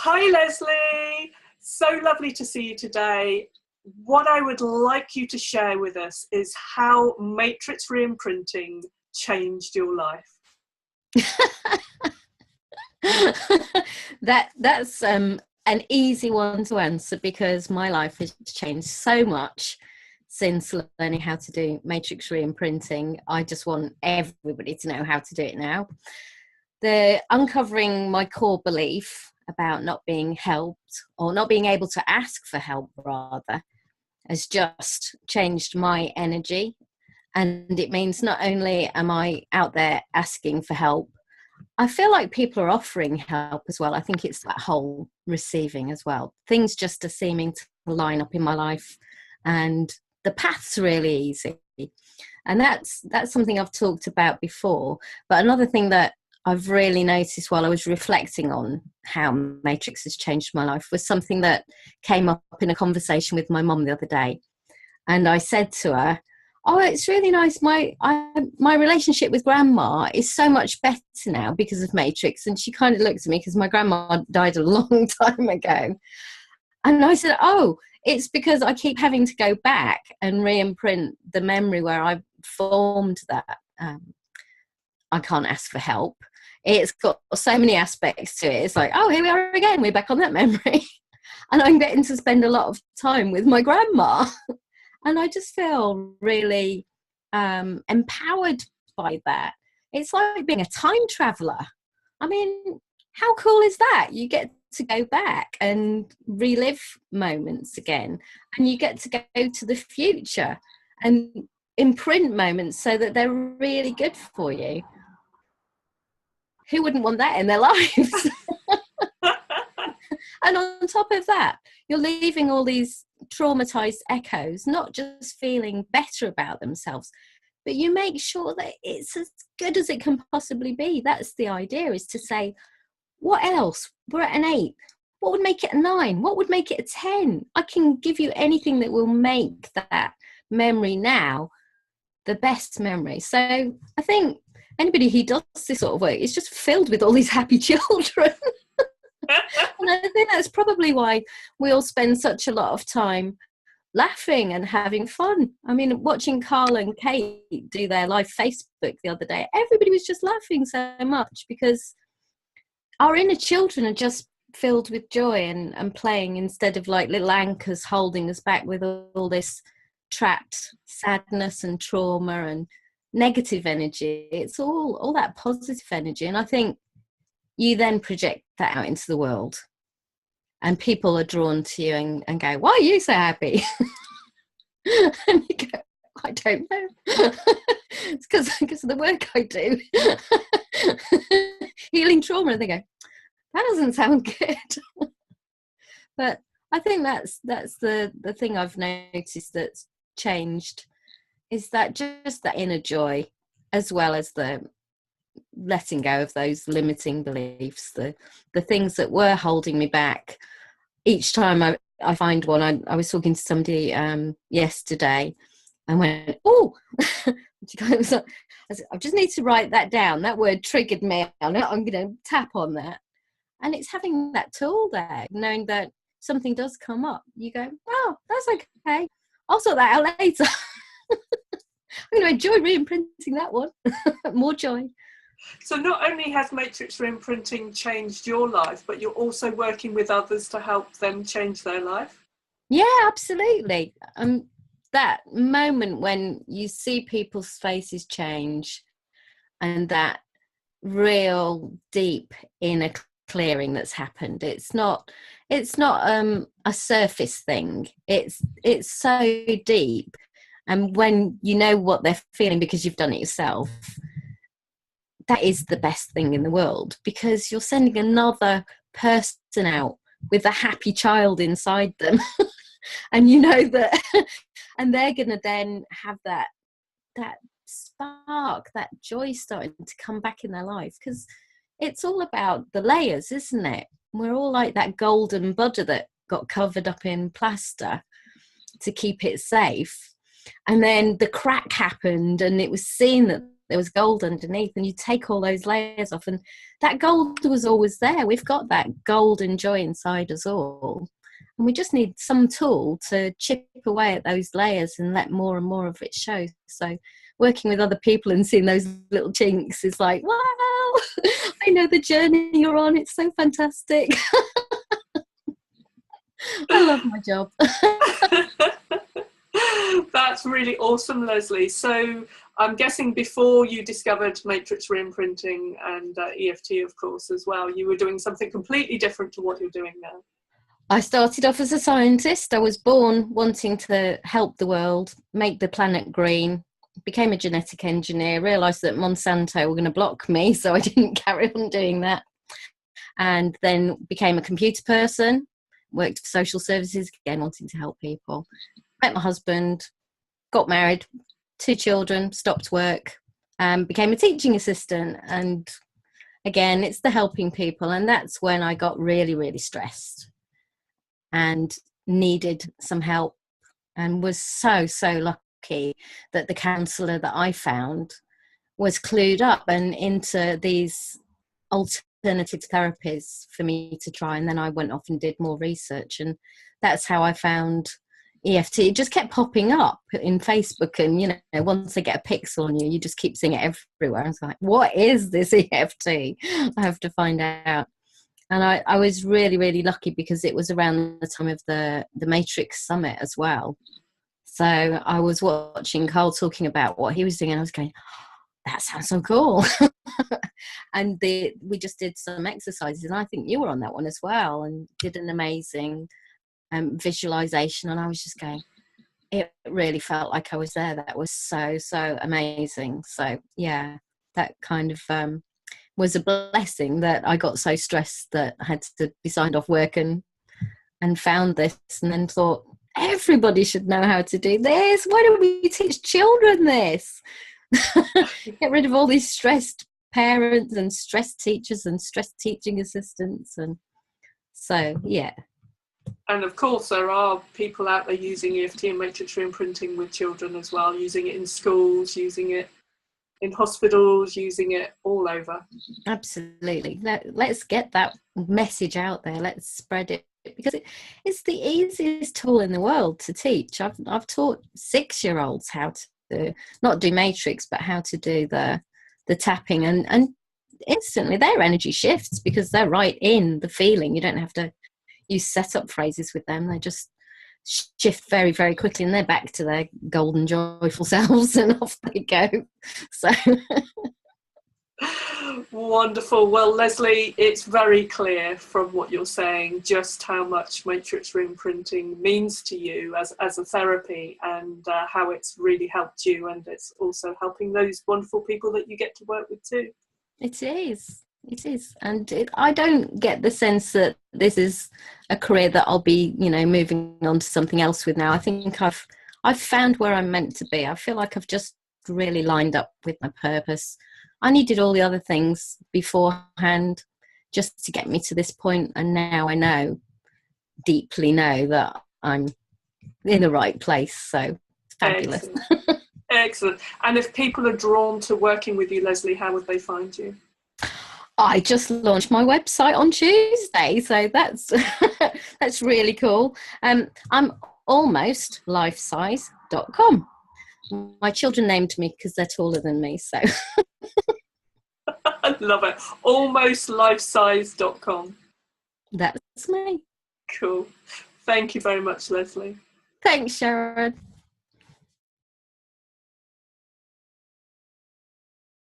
Hi Lesley, so lovely to see you today. What I would like you to share with us is how Matrix Reimprinting changed your life. That's an easy one to answer because my life has changed so much since learning how to do Matrix Reimprinting. I just want everybody to know how to do it now. The uncovering my core belief about not being helped, or not being able to ask for help rather, has just changed my energy. And it means not only am I out there asking for help, I feel like people are offering help as well. I think it's that whole receiving as well. Things just are seeming to line up in my life and the path's really easy. And that's something I've talked about before. But another thing that I've really noticed while I was reflecting on how Matrix has changed my life was something that came up in a conversation with my mum the other day. And I said to her, "Oh, it's really nice. My relationship with grandma is so much better now because of Matrix." And she kind of looked at me because my grandma died a long time ago. And I said, "Oh, it's because I keep having to go back and re-imprint the memory where I formed that. I can't ask for help. It's got so many aspects to it. It's like, oh, here we are again. We're back on that memory." And I'm getting to spend a lot of time with my grandma. And I just feel really empowered by that. It's like being a time traveller. I mean, how cool is that? You get to go back and relive moments again. And you get to go to the future and imprint moments so that they're really good for you. Who wouldn't want that in their lives? And on top of that, you're leaving all these traumatized echoes, not just feeling better about themselves, but you make sure that it's as good as it can possibly be. That's the idea, is to say, what else? We're at an 8. What would make it a 9? What would make it a 10? I can give you anything that will make that memory now the best memory. So I think anybody who does this sort of work is just filled with all these happy children. And I think that's probably why we all spend such a lot of time laughing and having fun. I mean, watching Carl and Kate do their live Facebook the other day, everybody was just laughing so much because our inner children are just filled with joy and playing, instead of like little anchors holding us back with all this trapped sadness and trauma and negative energy. It's all that positive energy. And I think you then project that out into the world and people are drawn to you and go, "Why are you so happy?" And you go, "I don't know." It's because of the work I do. Healing trauma. And they go, "That doesn't sound good." But I think that's the thing I've noticed that's changed, is that just that inner joy, as well as the letting go of those limiting beliefs, the things that were holding me back. Each time I find one, I was talking to somebody yesterday and went, "Oh," I said, "I just need to write that down. That word triggered me. I'm going to tap on that." And it's having that tool there, knowing that something does come up. You go, "Oh, that's okay. I'll sort that out later." I'm going to enjoy re-imprinting that one. More joy. So not only has Matrix Reimprinting changed your life, but you're also working with others to help them change their life? Yeah, absolutely. That moment when you see people's faces change and that real deep inner clearing that's happened. It's not a surface thing. It's so deep. And when you know what they're feeling because you've done it yourself, that is the best thing in the world, because you're sending another person out with a happy child inside them. And you know that, and they're going to then have that spark, that joy starting to come back in their life, because it's all about the layers, isn't it? We're all like that golden butter that got covered up in plaster to keep it safe. And then the crack happened and it was seen that there was gold underneath, and you take all those layers off, and that gold was always there. We've got that gold and joy inside us all, and we just need some tool to chip away at those layers and let more and more of it show. So working with other people and seeing those little chinks is like, wow, I know the journey you're on. It's so fantastic. I love my job. That's really awesome, Lesley. So I'm guessing before you discovered Matrix Reimprinting and EFT, of course, as well, you were doing something completely different to what you're doing now. I started off as a scientist. I was born wanting to help the world, make the planet green, became a genetic engineer, realised that Monsanto were going to block me, so I didn't carry on doing that. And then became a computer person, worked for social services, again, wanting to help people. Met my husband, got married, 2 children, stopped work, became a teaching assistant. And again, it's the helping people. And that's when I got really, really stressed and needed some help, and was so lucky that the counsellor that I found was clued up and into these alternative therapies for me to try. And then I went off and did more research, and that's how I found EFT. It just kept popping up in Facebook, and you know, once they get a pixel on you, you just keep seeing it everywhere. I was like, what is this EFT? I have to find out. And I was really, really lucky because it was around the time of the Matrix Summit as well. So I was watching Carl talking about what he was doing, and I was going, oh, that sounds so cool. And we just did some exercises, and I think you were on that one as well, and did an amazing visualization. And I was just going, it really felt like I was there. That was so amazing. So yeah, that kind of was a blessing that I got so stressed that I had to be signed off work and found this, and then thought, everybody should know how to do this. Why don't we teach children this? Get rid of all these stressed parents and stressed teachers and stressed teaching assistants. And so yeah. And of course there are people out there using EFT and Matrix Reimprinting with children as well, using it in schools, using it in hospitals, using it all over. Absolutely. Let's get that message out there. Let's spread it, because it's the easiest tool in the world to teach. I've taught 6-year-olds how to not do Matrix, but how to do the tapping, and instantly their energy shifts because they're right in the feeling. You don't have to use setup phrases with them. They just shift very, very quickly, and they're back to their golden, joyful selves, and off they go. So wonderful. Well, Lesley, it's very clear from what you're saying just how much Matrix Reimprinting means to you as a therapy, and how it's really helped you, and it's also helping those wonderful people that you get to work with too. It is, and I don't get the sense that this is a career that I'll be, moving on to something else with now. I think I've found where I'm meant to be. I feel like I've just really lined up with my purpose. I needed all the other things beforehand just to get me to this point, and now I deeply know that I'm in the right place. So it's fabulous. Excellent. Excellent. And if people are drawn to working with you, Lesley, how would they find you? I just launched my website on Tuesday, so that's that's really cool. I'm almost lifesize.com. My children named me because they're taller than me, so I love it. Almost lifesize.com. That's me. Cool. Thank you very much, Lesley. Thanks, Sharon.